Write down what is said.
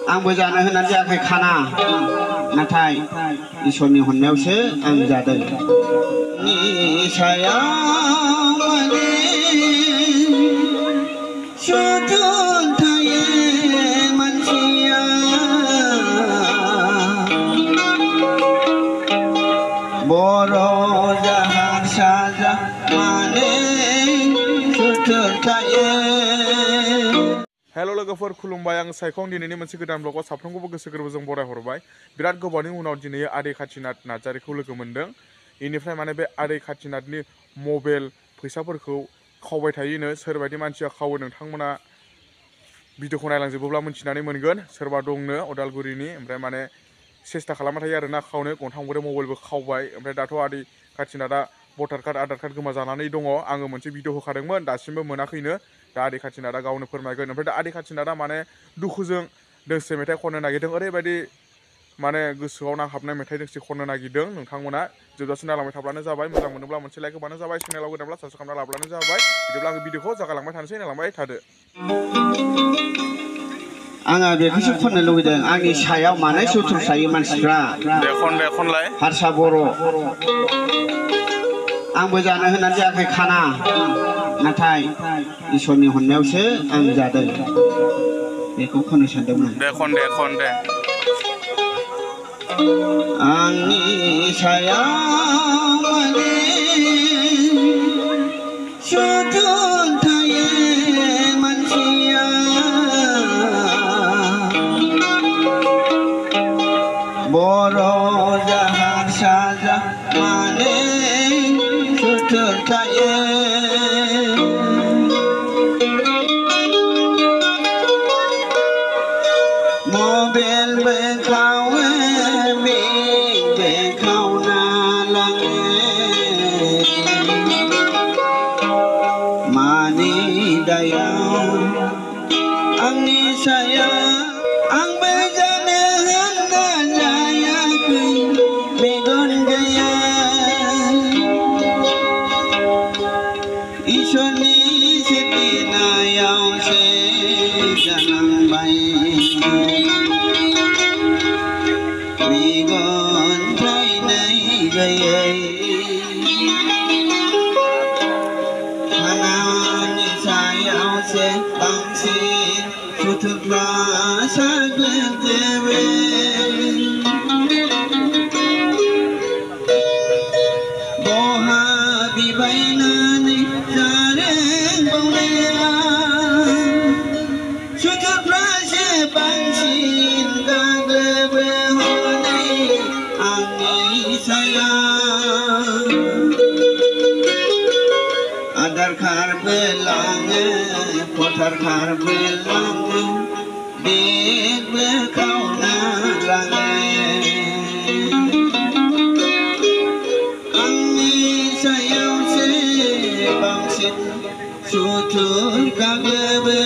आंबो जानो होननानै जायाखै खाना नाथाय इसोरनि हरनायावसो आं जादों निसायाव माने सुथुर थायो मानसिया बर' जाहार साजा माने सुथुर थायो। हेलो लोगोफोर खुलुमबाय आं सायखं दिनैनि मोनसे गोदान ब्लगाव साफ्रोमखौबो गोसो गोरबोजों बराय हरबाय बिराद गोबावनि उनाव दिनै आदै खाथिनाथ नार्जारिखौ लोगो मोनदों इनिफ्राय माने बे आदै खाथिनाथनि मबाइल फैसाफोरखौ खावबाय थायोनो सोरबायदि मानसिया खावो नोंथांमोना भिडिअखौ नायलांजोबोब्ला मिथिनानै मोनगोन सोरबा दंनो उदालगुरिनि ओमफ्राय माने सेस्था खालामबाय थायो आरोना खावनो गंथाम गंब्रै मबाइलबो खावबाय ओमफ्राय दाथ' आदै खाथिनाथआ भटार कार्ड आधार कार्ड गोमा जानानै दङ आङो मोनसे भिडिअ होखादोंमोन दासिमबो मोनाखैनो दा आदै खाथिनाथआ गावनो फोरमायगोन ओमफ्राय दा आदै खाथिनाथआ माने दुखुजों दोंसे मेथाइ खननो नागिरदों ओरैबायदि माने गोसोआव नांहाबनाय मेथाइ दोंसे खननो नागिरदों नोंथांमोना जोबजासिम नायलांबाय थाब्लानो जाबाय मोजां मोनोब्ला मोनसे लाइक होबानो जाबाय चेनेलाव गोदानब्ला साबस्क्राइब खालामना लाब्लानो जाबाय बिदिब्ला आङो भिडिअखौ जागालांबाय थानोसै नायलांबाय थादो। आङो बेखौसो खननो लुबैदों आंनि सायाव मानो सुथुर थायो मानसिफ्रा खनलाय हारसा बर' आंबो जानो होननानै जायाखै खाना नाथाय इसोरनि हरनायावसो आं जादों बेखौ खननो सानदोंमोन खन दे आंनि सायाव माने सुथुर थायो मानसिया बर' जाहार साजा माने सुथुर थायो मबाइलबो खावो बेगबो खावना लाङो मानि दायाव आंनि सायाव आंबो जानो होनना जायाखै मेगन गैया इसोरनि सिबिनायावसो जानांबाय मेगन थाइनै गैयै खानानि सायावसो बांसिन सुथुरफ्रा साग्लोबजोबो बहा बिबायनानै जारोंबावनाया सुथुरफ्रासो बांसिन गाग्लोबो हनै आंनि सायाव आधार कार्डबो लाङो भटार कार्डबो लाङो बेगबो खावना लाङो आंनि सायावसो बांसिन सुथुर गाग्लोबो